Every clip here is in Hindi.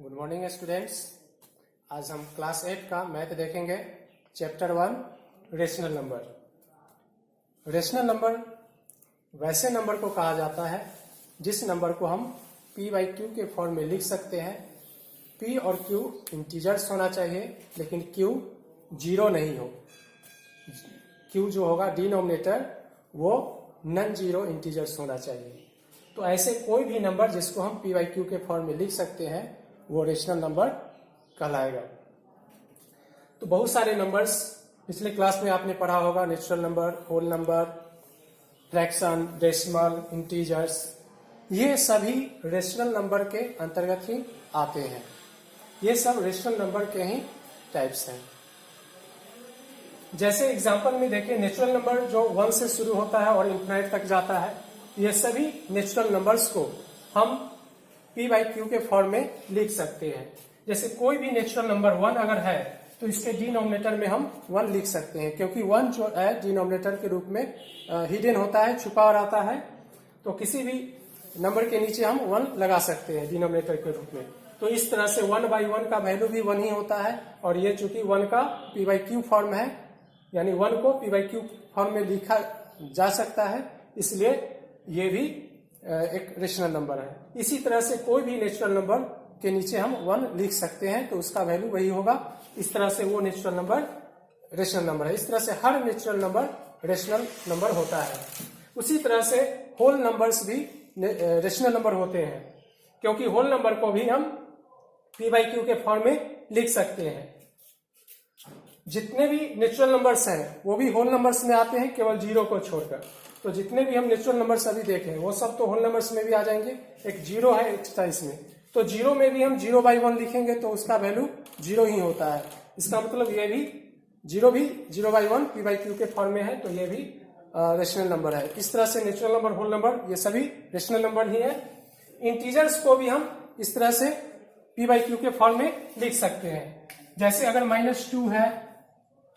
Good morning students. आज हम क्लास 8 का मैथ देखेंगे। Chapter 1 rational number. Rational number वैसे नंबर को कहा जाता है जिस नंबर को हम p बाई क्यू के फॉर्म में लिख सकते हैं। p और q इंटीजर्स होना चाहिए लेकिन q जीरो नहीं हो। q जो होगा डिनोमिनेटर वो नॉन जीरो इंटीजर्स होना चाहिए। तो ऐसे कोई भी नंबर जिसको हम p बाई क्यू के फॉर्म में लिख सकते हैं वो रेशनल नंबर कहलाएगा। तो बहुत सारे नंबर्स पिछले क्लास में आपने पढ़ा होगा, natural number, whole number, fraction, decimal, integers, ये सभी रेशनल नंबर के अंतर्गत ही आते हैं। ये सब रेशनल नंबर के ही टाइप्स हैं। जैसे एग्जांपल में देखिए, नेचुरल नंबर जो 1 से शुरू होता है और इन्फिनिटी तक जाता है, ये सभी नेचुरल नंबर्स को हम p बाई क्यू के फॉर्म में लिख सकते हैं। जैसे कोई भी नेचुरल नंबर 1 अगर है तो इसके डिनोमिनेटर में हम 1 लिख सकते हैं, क्योंकि 1 जो है डिनोमिनेटर के रूप में हिडन होता है, छुपा रहता है। तो किसी भी नंबर के नीचे हम 1 लगा सकते हैं डिनोमिनेटर के रूप में। तो इस तरह से 1 बाई 1 का वैल्यू भी 1 ही होता है। और ये चूंकि 1 का p बाई क्यू फॉर्म है, यानी 1 को p बाई क्यू फॉर्म में लिखा जा सकता है, इसलिए ये भी एक रेशनल नंबर है। इसी तरह से कोई भी नेचुरल नंबर के नीचे हम 1 लिख सकते हैं तो उसका वैल्यू वही होगा। इस तरह से वो नेचुरल नंबर रेशनल नंबर है। इस तरह से हर नेचुरल नंबर रेशनल नंबर होता है। उसी तरह से होल नंबर्स भी रेशनल नंबर होते हैं, क्योंकि होल नंबर को भी हम p बाई क्यू के फॉर्म में लिख सकते हैं। जितने भी नेचुरल नंबर्स हैं वो भी होल नंबर्स में आते हैं, केवल जीरो को छोड़कर। तो जितने भी हम नेचुरल नंबर्स अभी देखे वो सब तो होल नंबर्स में भी आ जाएंगे। एक जीरो है एक्स्ट्रा इसमें, तो जीरो में भी हम 0 बाई 1 लिखेंगे तो उसका वैल्यू जीरो ही होता है। इसका मतलब ये भी 0 बाई 1 p बाई क्यू के फॉर्म में है, तो ये भी रेशनल नंबर है। इस तरह से नेचुरल नंबर, होल नंबर, ये सभी रेशनल नंबर ही है। इंटीजर्स को भी हम इस तरह से p बाई क्यू के फॉर्म में लिख सकते हैं। जैसे अगर -2 है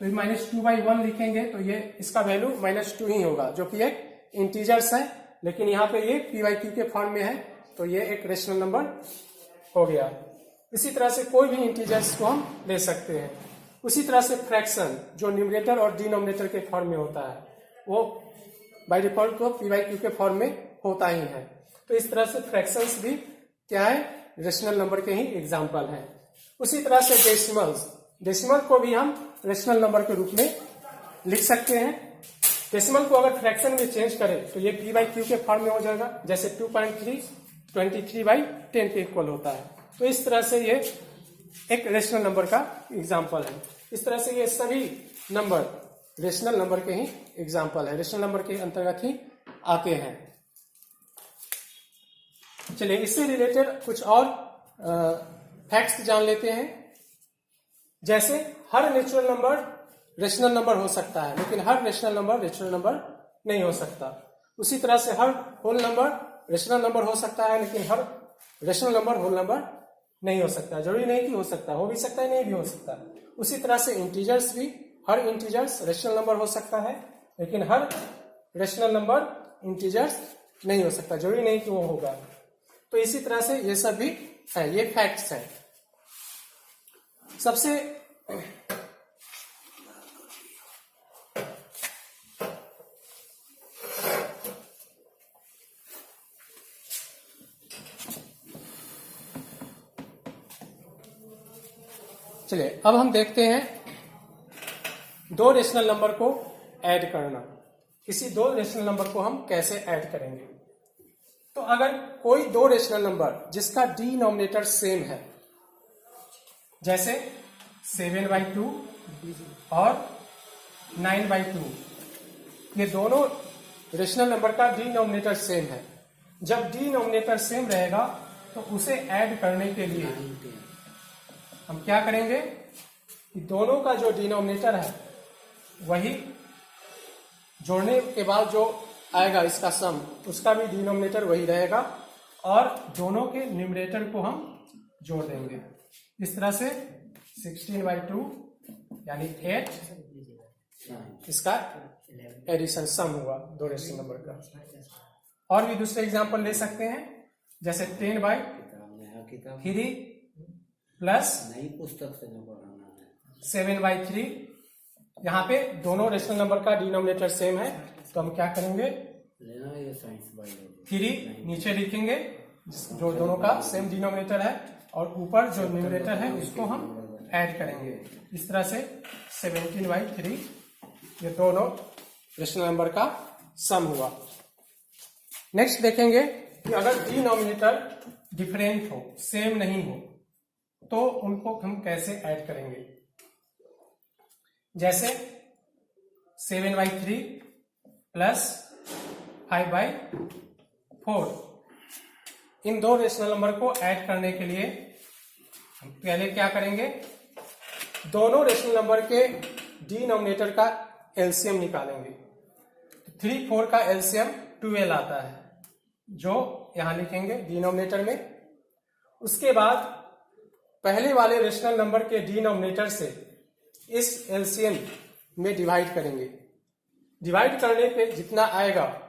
तो -2 बाई 1 लिखेंगे तो ये इसका वैल्यू -2 ही होगा, जो कि एक इंटीजर्स है। लेकिन यहाँ पे ये p बाई क्यू के फॉर्म में है तो ये एक रेशनल नंबर हो गया। इसी तरह से कोई भी इंटीजर्स को हम ले सकते हैं। उसी तरह से फ्रैक्शन जो न्यूमरेटर और डिनोमिनेटर के फॉर्म में होता है वो बाय डिफॉल्ट तो p बाई क्यू के फॉर्म में होता ही है। तो इस तरह से फ्रैक्शंस भी क्या है, रेशनल नंबर के ही एग्जाम्पल है। उसी तरह से डेसिमल को भी हम रेशनल नंबर के रूप में लिख सकते हैं। डेसिमल को अगर फ्रैक्शन में चेंज करें तो ये p बाई क्यू के फॉर्म में हो जाएगा। जैसे 2.3 23 बाई 10 के इक्वल होता है। तो इस तरह से ये एक रेशनल नंबर का एग्जाम्पल है। इस तरह से ये सभी नंबर रेशनल नंबर के ही एग्जाम्पल है, रेशनल नंबर के अंतर्गत ही आते हैं। चलिए इससे रिलेटेड कुछ और फैक्ट्स जान लेते हैं। जैसे हर नेचुरल नंबर रेशनल नंबर हो सकता है, लेकिन हर रेशनल नंबर नेचुरल नंबर नहीं हो सकता। उसी तरह से हर होल नंबर रेशनल नंबर हो सकता है, लेकिन हर रेशनल नंबर होल नंबर नहीं हो सकता। जरूरी नहीं कि हो सकता, हो भी सकता है, नहीं भी हो सकता। उसी तरह से इंटीजर्स भी, हर इंटीजर्स रेशनल नंबर हो सकता है, लेकिन हर रेशनल नंबर इंटीजर्स नहीं हो सकता। जरूरी नहीं कि वो होगा। तो इसी तरह से ये सब भी है, ये फैक्ट्स हैं। सबसे चलिए अब हम देखते हैं दो रेशनल नंबर को ऐड करना। किसी दो रेशनल नंबर को हम कैसे ऐड करेंगे। तो अगर कोई दो रेशनल नंबर जिसका डिनोमिनेटर सेम है, जैसे 7 बाई 2 और 9 बाई 2, ये दोनों रेशनल नंबर का डिनोमिनेटर सेम है। जब डिनोमिनेटर सेम रहेगा तो उसे ऐड करने के लिए हम क्या करेंगे कि दोनों का जो डिनोमिनेटर है वही जोड़ने के बाद जो आएगा इसका सम, उसका भी डिनोमिनेटर वही रहेगा और दोनों के न्यूमरेटर को हम जोड़ देंगे। इस तरह से 16 बाई 2 यानी 8, इसका एडिशन सम हुआ दो रेशनल नंबर का। और भी दूसरे एग्जांपल ले सकते हैं, जैसे 10 बाई 3 प्लस नई पुस्तक से न पढ़ाना है 7/3। यहाँ पे दोनों रेशनल नंबर का डिनोमिनेटर सेम है, तो हम क्या करेंगे, लेना ये साइंस बायोलॉजी 3 नीचे लिखेंगे जो दोनों का सेम डिनोमिनेटर है, और ऊपर जो न्यूमरेटर है उसको हम ऐड करेंगे। इस तरह से 17/3 ये दोनों रेशनल नंबर का सम हुआ। नेक्स्ट देखेंगे कि अगर डिनोमिनेटर डिफरेंट हो, सेम नहीं हो, तो उनको हम कैसे ऐड करेंगे। जैसे 7/3 प्लस 5/4, इन दो रेशनल नंबर को ऐड करने के लिए हम पहले क्या करेंगे, दोनों रेशनल नंबर के डिनोमिनेटर का एलसीएम निकालेंगे। 3, 4 का एलसीएम 12 आता है, जो यहां लिखेंगे डिनोमिनेटर में। उसके बाद पहले वाले रेशनल नंबर के डिनोमिनेटर से इस एलसीएम में डिवाइड करेंगे। डिवाइड करने पे जितना आएगा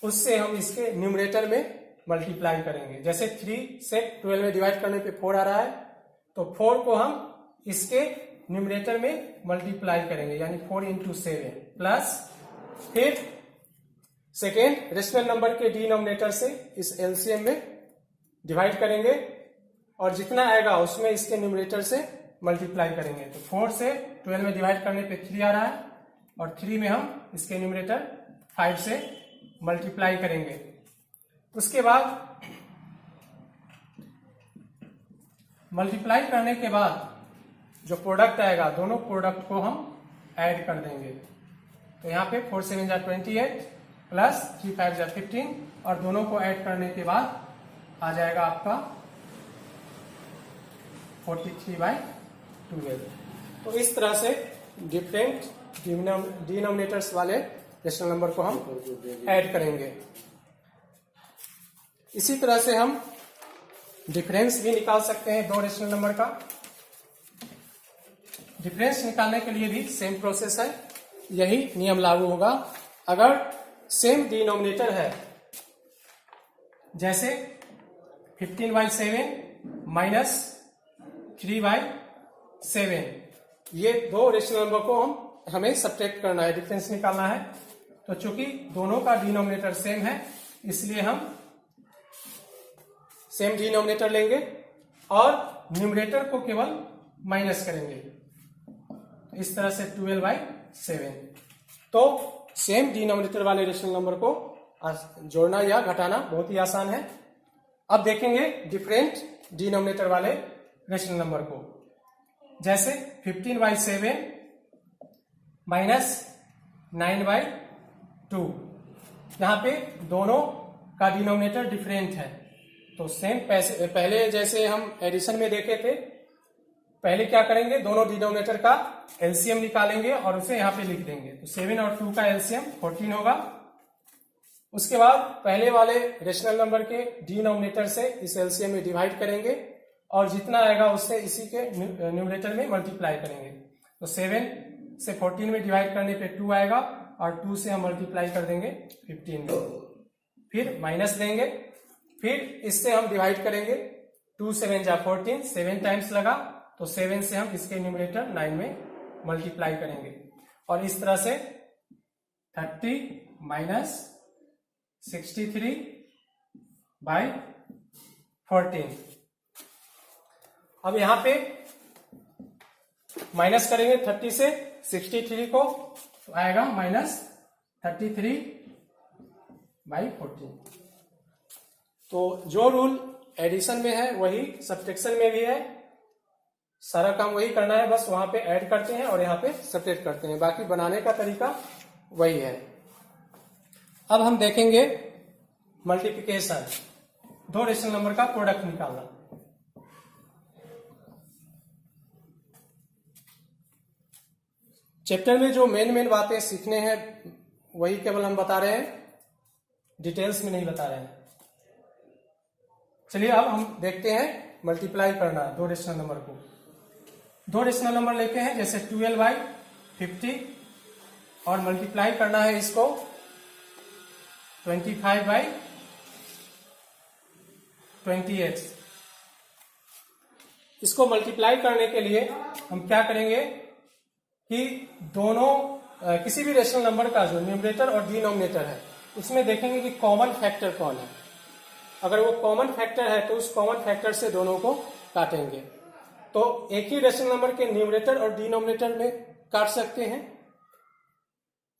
उससे हम इसके न्यूमरेटर में मल्टीप्लाई करेंगे। जैसे 3 से 12 में डिवाइड करने पे 4 आ रहा है, तो 4 को हम इसके न्यूमरेटर में मल्टीप्लाई करेंगे, यानी 4 × 7 प्लस फिर सेकेंड रेशनल नंबर के डिनोमिनेटर से इस एलसीएम में डिवाइड करेंगे, और जितना आएगा उसमें इसके न्यूमरेटर से मल्टीप्लाई करेंगे। तो 4 से 12 में डिवाइड करने पे 3 आ रहा है, और 3 में हम इसके न्यूमरेटर 5 से मल्टीप्लाई करेंगे। उसके बाद मल्टीप्लाई करने के बाद जो प्रोडक्ट आएगा, दोनों प्रोडक्ट को हम ऐड कर देंगे। तो यहाँ पे 4 7 जा 28 प्लस 3 5 जा 15, और दोनों को ऐड करने के बाद आ जाएगा आपका 43/12। तो इस तरह से डिफरेंट डिनोमिनेटर्स वाले रेशनल नंबर को हम ऐड करेंगे। इसी तरह से हम डिफरेंस भी निकाल सकते हैं दो रेशनल नंबर का। डिफरेंस निकालने के लिए भी सेम प्रोसेस है, यही नियम लागू होगा। अगर सेम डिनोमिनेटर है, जैसे 15/7 माइनस 3/7, ये दो रेशनल नंबर को हमें सब्ट्रैक्ट करना है, डिफरेंस निकालना है। तो चूंकि दोनों का डिनोमिनेटर सेम है, इसलिए हम सेम डिनोमिनेटर लेंगे और न्यूमरेटर को केवल माइनस करेंगे। इस तरह से 12/7। तो सेम डिनोमिनेटर वाले रेशनल नंबर को जोड़ना या घटाना बहुत ही आसान है। अब देखेंगे डिफरेंट डिनोमिनेटर वाले रेशनल नंबर को। जैसे 15/7 माइनस 9/2, यहां पे दोनों का डिनोमिनेटर डिफरेंट है। तो सेम पहले जैसे हम एडिशन में देखे थे, पहले क्या करेंगे, दोनों डिनोमिनेटर का एलसीएम निकालेंगे और उसे यहां पे लिख देंगे। तो 7 और 2 का एलसीएम 14 होगा। उसके बाद पहले वाले रेशनल नंबर के डिनोमिनेटर से इस एलसीएम में डिवाइड करेंगे, और जितना आएगा उससे इसी के न्यूमरेटर में मल्टीप्लाई करेंगे। तो 7 से 14 में डिवाइड करने पे 2 आएगा, और 2 से हम मल्टीप्लाई कर देंगे 15 में, फिर माइनस देंगे, फिर इससे हम डिवाइड करेंगे। 2 7 जा 14, 7 टाइम्स लगा, तो 7 से हम इसके न्यूमरेटर 9 में मल्टीप्लाई करेंगे। और इस तरह से 30 माइनस 63/14। अब यहां पे माइनस करेंगे 30 से 63 को, तो आएगा माइनस 33/14। तो जो रूल एडिशन में है वही सब्ट्रैक्शन में भी है। सारा काम वही करना है, बस वहां पे ऐड करते हैं और यहाँ पे सब्ट्रैक्ट करते हैं। बाकी बनाने का तरीका वही है। अब हम देखेंगे मल्टीप्लिकेशन, दो रेशनल नंबर का प्रोडक्ट निकालना। चैप्टर में जो मेन बातें सीखने हैं वही केवल हम बता रहे हैं, डिटेल्स में नहीं बता रहे हैं। चलिए अब हम देखते हैं मल्टीप्लाई करना दो रेशनल नंबर को। दो रेशनल नंबर लेते हैं, जैसे 12/50, और मल्टीप्लाई करना है इसको 25/28। इसको मल्टीप्लाई करने के लिए हम क्या करेंगे कि दोनों किसी भी रेशनल नंबर का जो न्यूमरेटर और डिनोमिनेटर है उसमें देखेंगे कि कॉमन फैक्टर कौन है। अगर वो कॉमन फैक्टर है तो उस कॉमन फैक्टर से दोनों को काटेंगे। तो एक ही रेशनल नंबर के न्यूमरेटर और डिनोमिनेटर में काट सकते हैं,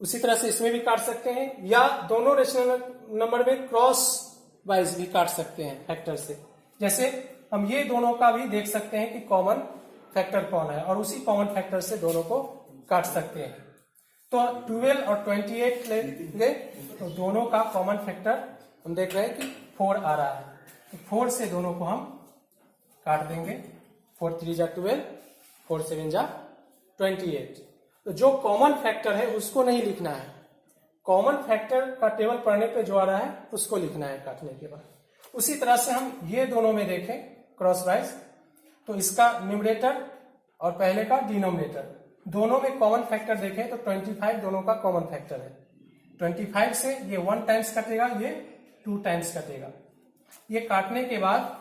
उसी तरह से इसमें भी काट सकते हैं, या दोनों रेशनल नंबर में क्रॉस वाइज भी काट सकते हैं फैक्टर से। जैसे हम ये दोनों का भी देख सकते हैं कि कॉमन फैक्टर कौन है और उसी कॉमन फैक्टर से दोनों को काट सकते हैं। तो 12 और 28 लेंगे तो दोनों का कॉमन फैक्टर हम देख रहे हैं कि 4 आ रहा है, तो 4 से दोनों को हम काट देंगे। 4 3 जा 12, 4 7 जा 28। तो जो कॉमन फैक्टर है उसको नहीं लिखना है, कॉमन फैक्टर का टेबल पढ़ने पे जो आ रहा है उसको लिखना है काटने के बाद। उसी तरह से हम ये दोनों में देखें क्रॉस वाइज, तो इसका न्यूमरेटर और पहले का डिनोमिनेटर दोनों में कॉमन फैक्टर देखें तो 25 दोनों का कॉमन फैक्टर है। 25 से ये 1 टाइम्स कटेगा, ये 2 टाइम्स कटेगा। ये काटने के बाद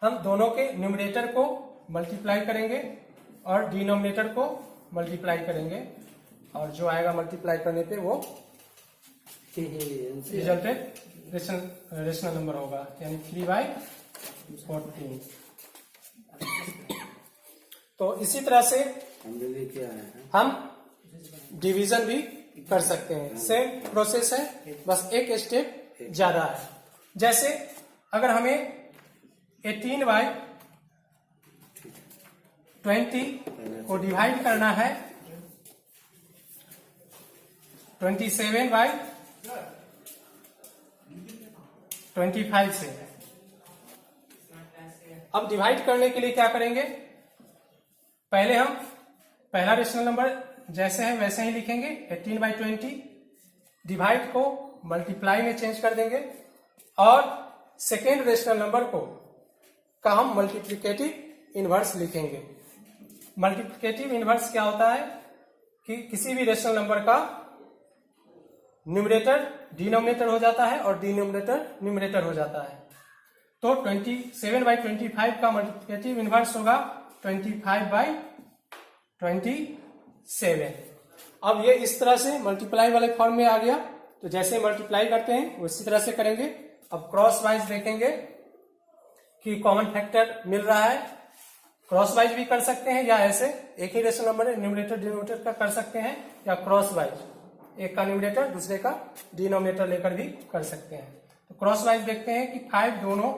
हम दोनों के न्यूमरेटर को मल्टीप्लाई करेंगे और डिनोमिनेटर को मल्टीप्लाई करेंगे, और जो आएगा मल्टीप्लाई करने पे वो रिजल्टेड रेशनल नंबर होगा, यानी 3/14। तो इसी तरह से हम डिवीजन भी कर सकते हैं। सेम प्रोसेस है, बस एक स्टेप ज्यादा है। जैसे अगर हमें 18/20 को डिवाइड करना है 27/25 से, अब डिवाइड करने के लिए क्या करेंगे, पहले हम पहला रेशनल नंबर जैसे है वैसे ही लिखेंगे 18/20, डिवाइड को मल्टीप्लाई में चेंज कर देंगे, और सेकेंड रेशनल नंबर का हम मल्टीप्लिकेटिव इनवर्स लिखेंगे। मल्टीप्लिकेटिव इनवर्स क्या होता है कि किसी भी रेशनल नंबर का न्यूमरेटर डिनोमिनेटर हो जाता है और डिनोमिनेटर न्यूमरेटर हो जाता है। तो 27/25 का मल्टीप्लिकेटिव इनवर्स होगा 25/27। अब ये इस तरह से मल्टीप्लाई वाले फॉर्म में आ गया, तो जैसे मल्टीप्लाई करते हैं उसी तरह से करेंगे। अब क्रॉस वाइज देखेंगे कि कॉमन फैक्टर मिल रहा है, क्रॉस वाइज भी कर सकते हैं, या ऐसे एक ही रेशनल नंबर न्यूमरेटर डिनोमिनेटर का कर सकते हैं, या क्रॉस वाइज एक का न्यूमरेटर दूसरे का डिनोमिनेटर लेकर भी कर सकते हैं। तो क्रॉस वाइज देखते हैं कि 5 दोनों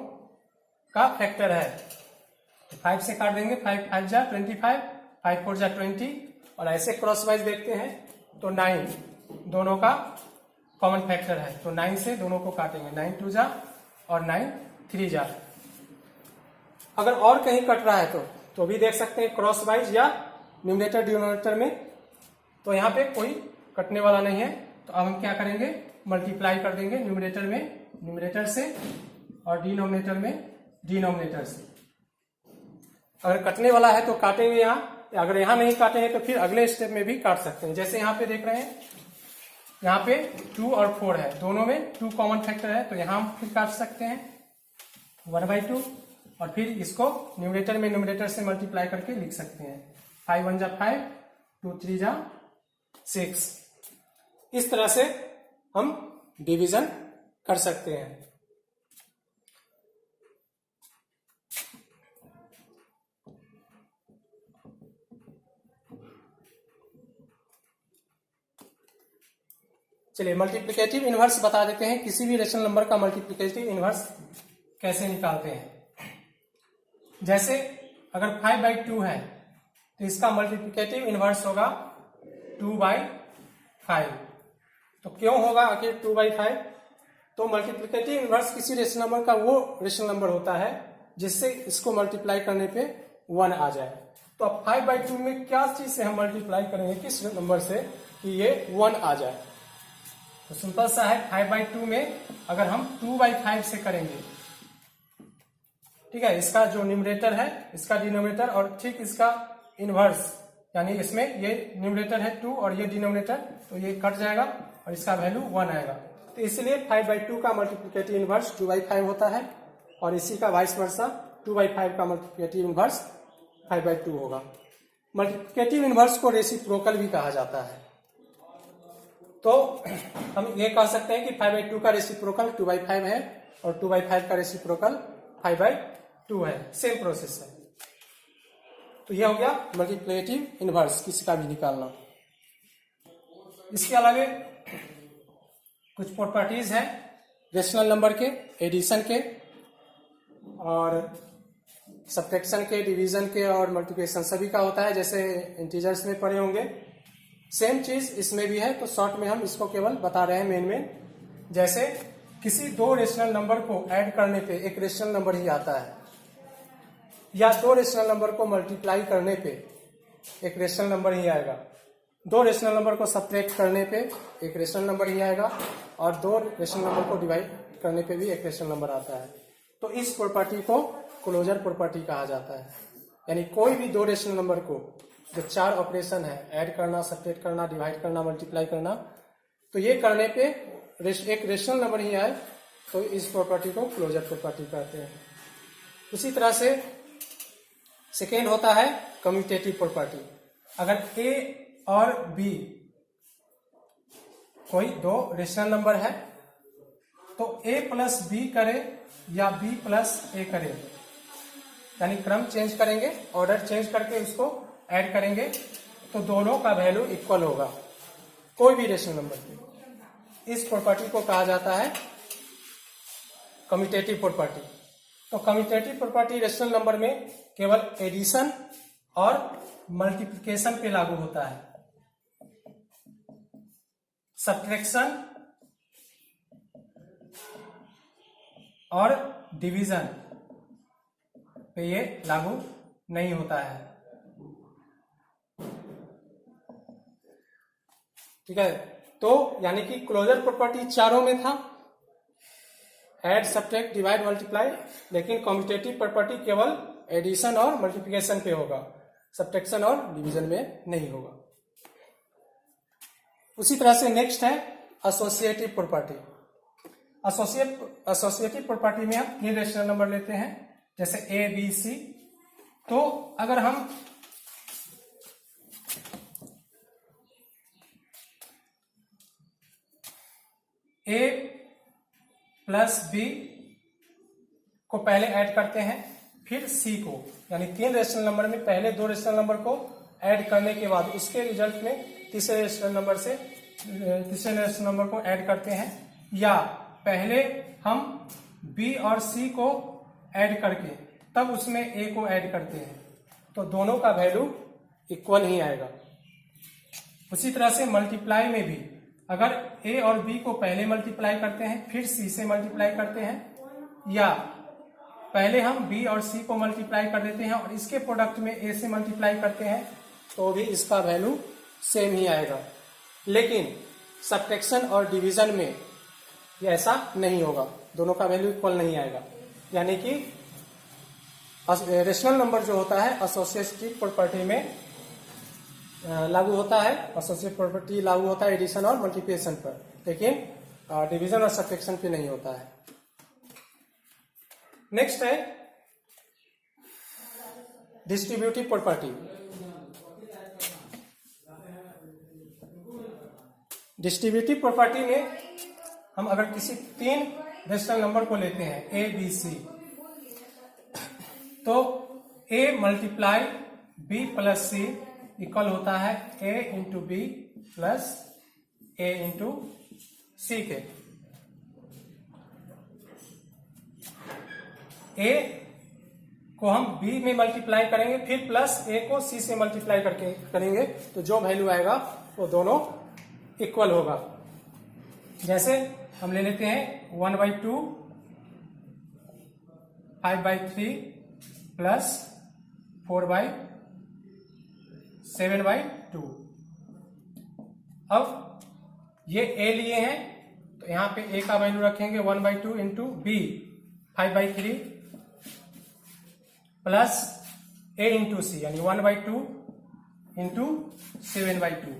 का फैक्टर है, तो 5 से काट देंगे, 5 5 जा 25, 5 4 जा 20, और ऐसे क्रॉस वाइज देखते हैं तो 9 दोनों का कॉमन फैक्टर है, तो 9 से दोनों को काटेंगे, 9 2 जा और 9 3 जा। अगर और कहीं कट रहा है तो भी देख सकते हैं क्रॉस वाइज या न्यूमरेटर डिनोमिनेटर में। तो यहाँ पे कोई कटने वाला नहीं है, तो अब हम क्या करेंगे, मल्टीप्लाई कर देंगे न्यूमरेटर में न्यूमरेटर से और डिनोमिनेटर में डिनोमिनेटर से। अगर कटने वाला है तो काटेंगे यहाँ, अगर यहाँ नहीं काटे हैं तो फिर अगले स्टेप में भी काट सकते हैं। जैसे यहाँ पे देख रहे हैं, यहाँ पे 2 और 4 है, दोनों में 2 कॉमन फैक्टर है, तो यहाँ हम फिर काट सकते हैं 1/2, और फिर इसको न्यूमरेटर में न्यूमरेटर से मल्टीप्लाई करके लिख सकते हैं 5 1 जा 5, 2 3 जा 6। इस तरह से हम डिवीजन कर सकते हैं। चलिए मल्टीप्लिकेटिव इनवर्स बता देते हैं, किसी भी रेशनल नंबर का मल्टीप्लिकेटिव इनवर्स कैसे निकालते हैं। जैसे अगर 5/2 है तो इसका मल्टीप्लिकेटिव इनवर्स होगा 2/5। तो क्यों होगा आखिर 2/5? तो मल्टीप्लिकेटिव इनवर्स किसी रेशनल नंबर का वो रेशनल नंबर होता है जिससे इसको मल्टीप्लाई करने पे 1 आ जाए। तो अब 5/2 में क्या चीज से हम मल्टीप्लाई करेंगे, किस नंबर से, कि ये 1 आ जाए। तो सिंपल सा है, 5/2 में अगर हम 2/5 से करेंगे, ठीक है, इसका जो न्यूमरेटर है इसका डिनोमिनेटर और ठीक इसका इनवर्स, यानी इसमें ये न्यूमरेटर है 2 और ये डिनोमिनेटर, तो ये कट जाएगा और इसका वैल्यू 1 आएगा। तो इसलिए 5/2 का मल्टीप्लिकेटिव इनवर्स 2/5 होता है, और इसी का वाइस वर्सा 2/5 का मल्टीप्लिकेटिव इनवर्स 5/2 होगा। मल्टीप्लिकेटिव इनवर्स को रेसिप्रोकल भी कहा जाता है। तो हम ये कह सकते हैं कि 5/2 का रेसिप्रोकल 2/5 है और 2/5 का रेसिप्रोकल 5/2 है। सेम प्रोसेस है। तो यह हो गया मल्टीप्लिकेटिव इनवर्स किसी का भी निकालना। इसके अलावा कुछ प्रॉपर्टीज हैं रेशनल नंबर के, एडिशन के और सब्ट्रैक्शन के, डिवीजन के और मल्टीप्लिकेशन सभी का होता है, जैसे इंटीजर्स में पढ़े होंगे। सेम चीज इसमें भी है, तो शॉर्ट में हम इसको केवल बता रहे हैं मेन। जैसे किसी दो रेशनल नंबर को ऐड करने पे एक रेशनल नंबर ही आता है, या दो रेशनल नंबर को मल्टीप्लाई करने पे एक रेशनल नंबर ही आएगा, दो रेशनल नंबर को सब्ट्रैक्ट करने पे एक रेशनल नंबर ही आएगा और दो रेशनल नंबर को डिवाइड करने पे भी एक रेशनल नंबर आता है। तो इस प्रॉपर्टी को क्लोजर प्रॉपर्टी कहा जाता है। यानी कोई भी दो रेशनल नंबर को जो चार ऑपरेशन है, ऐड करना, सब्ट्रैक्ट करना, डिवाइड करना, मल्टीप्लाई करना, तो ये करने पे एक रेशनल नंबर ही आए तो इस प्रॉपर्टी को क्लोजर प्रॉपर्टी कहते हैं। उसी तरह से सेकेंड होता है कम्यूटेटिव प्रॉपर्टी। अगर ए और बी कोई दो रेशनल नंबर है तो ए प्लस बी करे या बी प्लस ए करे, यानी क्रम चेंज करेंगे, ऑर्डर चेंज करके उसको ऐड करेंगे तो दोनों का वैल्यू इक्वल होगा कोई भी रेशनल नंबर की। इस प्रॉपर्टी को कहा जाता है कम्यूटेटिव प्रॉपर्टी। तो कम्यूटेटिव प्रॉपर्टी रेशनल नंबर में केवल एडिशन और मल्टीप्लिकेशन पे लागू होता है, सब्ट्रैक्शन और डिवीजन पे ये लागू नहीं होता है। ठीक है, तो यानी कि क्लोजर प्रॉपर्टी चारों में था, ऐड, सब्ट्रैक्ट, डिवाइड, मल्टीप्लाई, लेकिन कम्यूटेटिव प्रॉपर्टी केवल एडिशन और मल्टीप्लिकेशन पे होगा, सब्ट्रैक्शन और डिवीजन में नहीं होगा। उसी तरह से नेक्स्ट है एसोसिएटिव प्रॉपर्टी। एसोसिएटिव प्रॉपर्टी में हम तीन रेशनल नंबर लेते हैं, जैसे ए, बी, सी। तो अगर हम ए प्लस बी को पहले ऐड करते हैं, फिर सी को, यानी तीन रेशनल नंबर में पहले दो रेशनल नंबर को ऐड करने के बाद उसके रिजल्ट में तीसरे रेशनल नंबर को ऐड करते हैं, या पहले हम बी और सी को ऐड करके तब उसमें ए को ऐड करते हैं, तो दोनों का वैल्यू इक्वल ही आएगा। उसी तरह से मल्टीप्लाई में भी अगर ए और बी को पहले मल्टीप्लाई करते हैं फिर सी से मल्टीप्लाई करते हैं, या पहले हम बी और सी को मल्टीप्लाई कर देते हैं और इसके प्रोडक्ट में ए से मल्टीप्लाई करते हैं, तो भी इसका वैल्यू सेम ही आएगा। लेकिन सब्ट्रैक्शन और डिवीजन में ये ऐसा नहीं होगा, दोनों का वैल्यू इक्वल नहीं आएगा। यानी कि रेशनल नंबर जो होता है एसोसिएटिव प्रॉपर्टी में लागू होता है, एसोसिएटिव प्रॉपर्टी लागू होता है एडिशन और मल्टीप्लिकेशन पर, लेकिन डिवीजन और सब्ट्रैक्शन पे नहीं होता है। नेक्स्ट है डिस्ट्रीब्यूटिव प्रॉपर्टी। डिस्ट्रीब्यूटिव प्रॉपर्टी में हम अगर किसी तीन रेशनल नंबर को लेते हैं ए, बी, सी, तो A multiply B plus C equal होता है ए इंटू बी प्लस ए इंटू सी के। ए को हम बी में मल्टीप्लाई करेंगे फिर प्लस ए को सी से मल्टीप्लाई करके करेंगे, तो जो वैल्यू आएगा वो दोनों इक्वल होगा। जैसे हम ले लेते हैं 1/2 5/3 प्लस 4/7/2। अब ये ए लिए हैं तो यहां पे ए का वैल्यू रखेंगे 1/2 इंटू बी 5/3 प्लस ए इंटू सी, यानी 1/2 इंटू 7/2।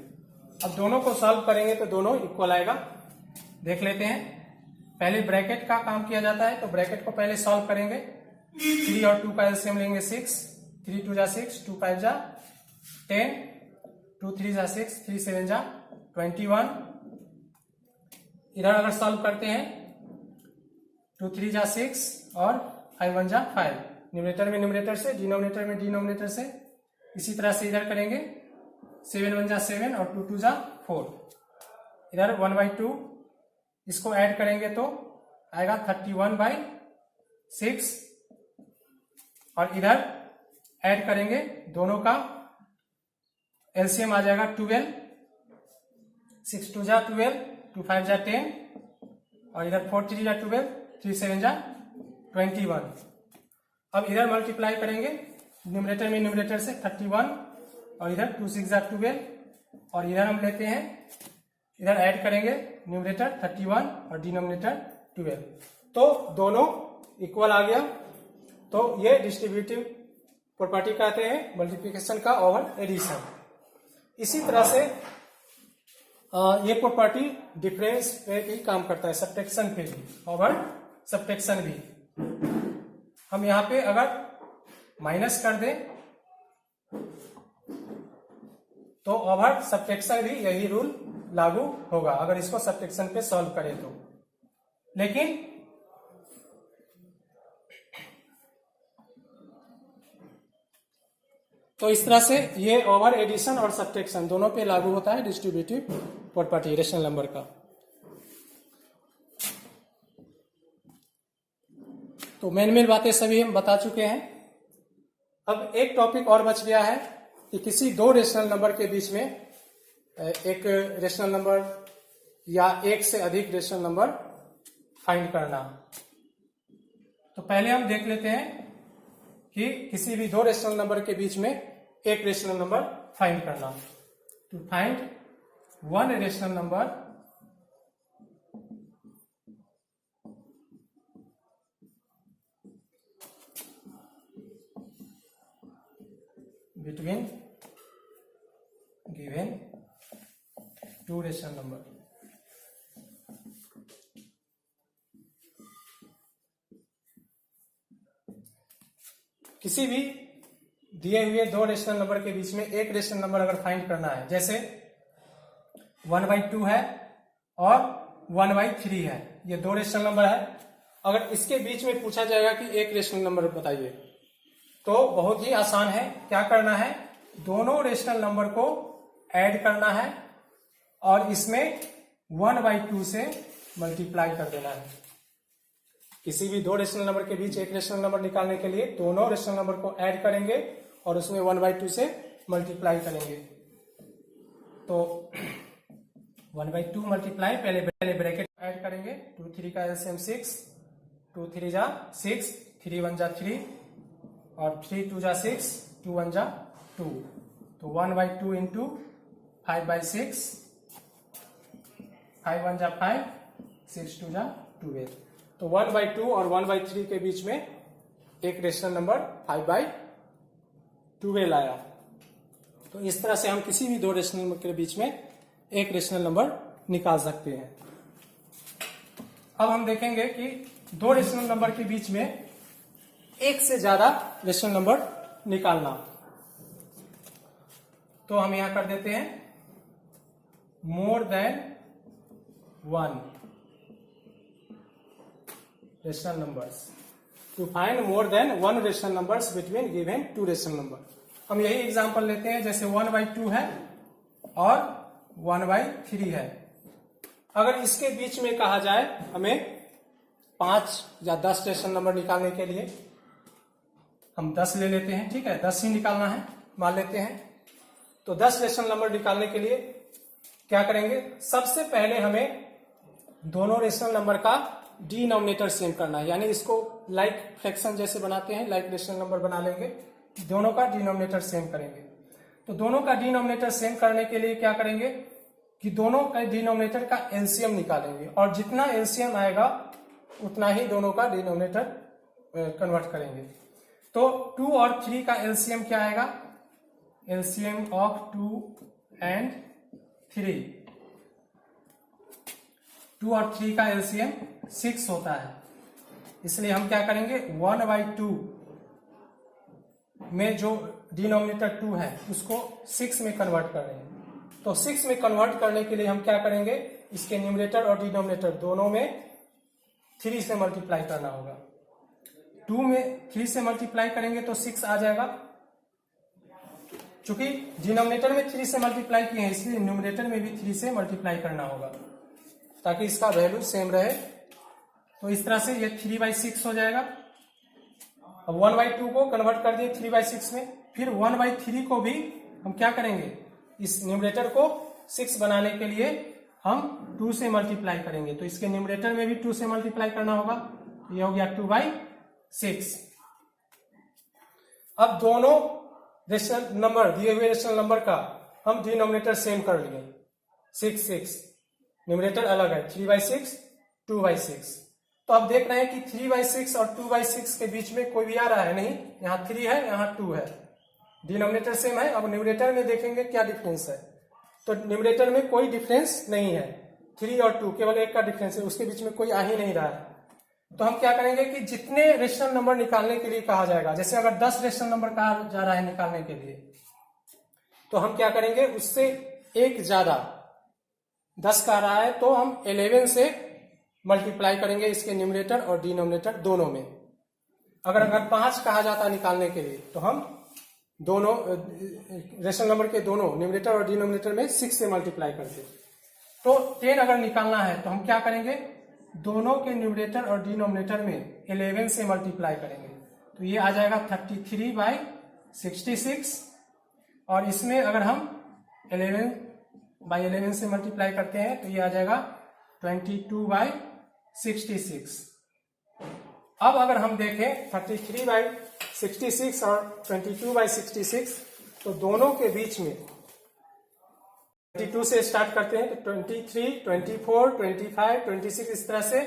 अब दोनों को सॉल्व करेंगे तो दोनों इक्वल आएगा। देख लेते हैं, पहले ब्रैकेट का काम किया जाता है, तो ब्रैकेट को पहले सॉल्व करेंगे, 3 और 2 का एलसीएम लेंगे 6, 3 2 जा 6, 2 5 जा 10, 2 3 जा 6, 3 7 जा 21। इधर अगर सॉल्व करते हैं 2 3 जा 6 और 5 1 जा 5, न्यूमरेटर में न्यूमरेटर से, डिनोमिनेटर में डिनोमिनेटर से। इसी तरह से इधर करेंगे 7 1 जा 7 और 2 2 जा 4। इधर 1/2 इसको ऐड करेंगे तो आएगा 31/6 और इधर ऐड करेंगे दोनों का एलसीएम आ जाएगा 12, 6 2 जा 12, 2 5 जा 10 और इधर 4 3 जा 12, 3 7 जा 21। अब इधर मल्टीप्लाई करेंगे न्यूमरेटर में न्यूमरेटर से 31 और इधर 2 6 जा 12 और इधर हम लेते हैं, इधर ऐड करेंगे न्यूमरेटर 31 और डिनोमिनेटर 12। तो दोनों इक्वल आ गया। तो ये डिस्ट्रीब्यूटिव प्रॉपर्टी कहते हैं मल्टीप्लिकेशन का ओवर एडिशन। इसी तरह से ये प्रॉपर्टी डिफरेंस पे भी काम करता है, सब्ट्रैक्शन पे भी, ओवर सब्ट्रैक्शन भी। हम यहाँ पे अगर माइनस कर दें तो ओवर सब्ट्रैक्शन भी यही रूल लागू होगा अगर इसको सब्ट्रैक्शन पे सॉल्व करें तो। लेकिन तो इस तरह से ये ओवर एडिशन और सब्ट्रैक्शन दोनों पे लागू होता है डिस्ट्रीब्यूटिव प्रॉपर्टी रेशनल नंबर का। तो मेन बातें सभी हम बता चुके हैं। अब एक टॉपिक और बच गया है कि किसी दो रेशनल नंबर के बीच में एक रेशनल नंबर या एक से अधिक रेशनल नंबर फाइंड करना। तो पहले हम देख लेते हैं कि किसी भी दो रेशनल नंबर के बीच में एक रेशनल नंबर फाइंड करना। To find one rational number between given two rational number. किसी भी दिए हुए दो रेशनल नंबर के बीच में एक रेशनल नंबर अगर फाइंड करना है, जैसे 1/2 है और 1/3 है, ये दो रेशनल नंबर है। अगर इसके बीच में पूछा जाएगा कि एक रेशनल नंबर बताइए तो बहुत ही आसान है। क्या करना है, दोनों रेशनल नंबर को ऐड करना है और इसमें 1/2 से मल्टीप्लाई कर देना है। किसी भी दो रेशनल नंबर के बीच एक रेशनल नंबर निकालने के लिए दोनों रेशनल नंबर को ऐड करेंगे और उसमें 1/2 से मल्टीप्लाई करेंगे। तो 1/2 मल्टीप्लाई, पहले ब्रैकेट ऐड करेंगे। 2 3 का एलसीएम 6, 2 3 जा 6, 3 1 जा 3 और 3 2 जा 6, 2 1 जा 2। तो 1/2 इंटू 5/6, 5 1 जा 5, 6 2 जा 12। तो 1/2 और 1/3 के बीच में एक रेशनल नंबर 5/12 आया। तो इस तरह से हम किसी भी दो रेशनल नंबर के बीच में एक रेशनल नंबर निकाल सकते हैं। अब हम देखेंगे कि दो रेशनल नंबर के बीच में एक से ज्यादा रेशनल नंबर निकालना। तो हम यहां कर देते हैं more than one rational numbers. To find more than one rational numbers between given two rational number. हम यही एग्जांपल लेते हैं, जैसे 1/2 है और 1/3 है। अगर इसके बीच में कहा जाए हमें 5 या 10 रेशनल नंबर निकालने के लिए, हम 10 ले लेते हैं, ठीक है, 10 ही निकालना है मान लेते हैं। तो 10 रेशनल नंबर निकालने के लिए क्या करेंगे, सबसे पहले हमें दोनों रेशनल नंबर का डिनोमिनेटर सेम करना है। यानी इसको लाइक फ्रैक्शन जैसे बनाते हैं, लाइक रेशनल नंबर बना लेंगे, दोनों का डिनोमिनेटर सेम करेंगे। तो दोनों का डिनोमिनेटर सेम करने के लिए क्या करेंगे कि दोनों का डिनोमिनेटर का एलसीएम निकालेंगे और जितना एलसीएम आएगा उतना ही दोनों का डिनोमिनेटर कन्वर्ट करेंगे। तो 2 और 3 का एलसीएम क्या आएगा, एलसीएम ऑफ 2 एंड 3, 2 और 3 का एलसीएम 6 होता है। इसलिए हम क्या करेंगे 1/2 में जो डिनोमिनेटर 2 है उसको 6 में कन्वर्ट कर रहे हैं। तो 6 में कन्वर्ट करने के लिए हम क्या करेंगे, इसके न्यूमरेटर और डिनोमिनेटर दोनों में 3 से मल्टीप्लाई करना होगा। 2 में 3 से मल्टीप्लाई करेंगे तो 6 आ जाएगा। चूंकि डिनोमिनेटर में 3 से मल्टीप्लाई किए हैं इसलिए न्यूमरेटर में भी 3 से मल्टीप्लाई करना होगा ताकि इसका वैल्यू सेम रहे। तो इस तरह से ये 3/6 हो जाएगा। अब 1/2 को कन्वर्ट कर दिए 3/6 में, फिर 1/3 को भी हम क्या करेंगे, इस न्यूमरेटर को 6 बनाने के लिए हम 2 से मल्टीप्लाई करेंगे। तो इसके न्यूमरेटर में भी 2 से मल्टीप्लाई करना होगा। ये हो गया 2/6। अब दोनों रेशनल नंबर, दिए हुए रेशनल नंबर का हम डिनोमिनेटर सेम कर लिए 6 न्यूमरेटर अलग है 3/6 2/6। तो अब देख रहे हैं कि 3/6 और 2/6 के बीच में कोई भी आ रहा है नहीं, यहाँ 3 है यहाँ 2 है, डिनोमिनेटर सेम है। अब न्यूमरेटर में देखेंगे क्या डिफरेंस है, तो न्यूमरेटर में कोई डिफरेंस नहीं है, 3 और 2 केवल एक का डिफरेंस है, उसके बीच में कोई आ ही नहीं रहा है। तो हम क्या करेंगे कि जितने रेशनल नंबर निकालने के लिए कहा जाएगा, जैसे अगर 10 रेशनल नंबर कहा जा रहा है निकालने के लिए, तो हम क्या करेंगे उससे एक ज्यादा 10 का रहा है तो हम 11 से मल्टीप्लाई करेंगे इसके न्यूमरेटर और डिनोमिनेटर दोनों में। अगर 5 कहा जाता निकालने के लिए तो हम दोनों रेशनल नंबर के दोनों न्यूमरेटर और डिनोमिनेटर में 6 से मल्टीप्लाई करते। तो 10 अगर निकालना है तो हम क्या करेंगे, दोनों के न्यूमरेटर और डिनोमिनेटर में 11 से मल्टीप्लाई करेंगे। तो ये आ जाएगा 33/66 और इसमें अगर हम 11/11 से मल्टीप्लाई करते हैं तो ये आ जाएगा 22/66। अब अगर हम देखें 33/66 और 22/66 तो दोनों के बीच में 22 से स्टार्ट करते हैं तो 23, 24, 25, 26 इस तरह से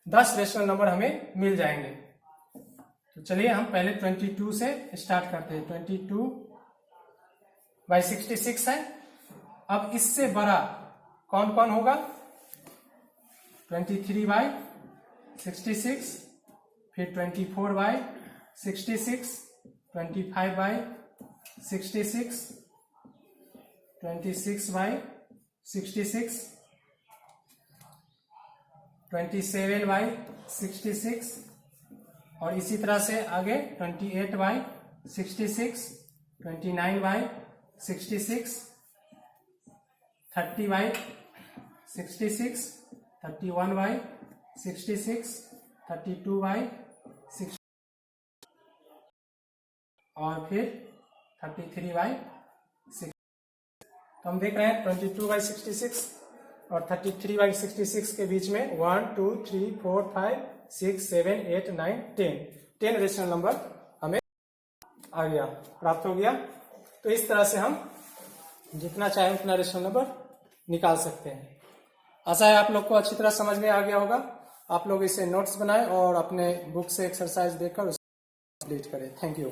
10 रेशनल नंबर हमें मिल जाएंगे। तो चलिए हम पहले 22 से स्टार्ट करते हैं। 22/66 है। अब इससे बड़ा कौन कौन होगा, 23/66, फिर 24/66, 25/66, 26/66, 27/66 और इसी तरह से आगे 28/66, 29/66, 30/66, 31/66, 32/66 और फिर 33/66। तो हम देख रहे हैं 22/66 और 33/66 के बीच में 1 2 3 4 5 6 7 8 9 10 रेशनल नंबर हमें आ गया, प्राप्त हो गया। तो इस तरह से हम जितना चाहे उतना रेशनल नंबर निकाल सकते हैं। आशा है आप लोग को अच्छी तरह समझ में आ गया होगा। आप लोग इसे नोट्स बनाएं और अपने बुक से एक्सरसाइज देखकर उसे कंप्लीट करें। Thank you.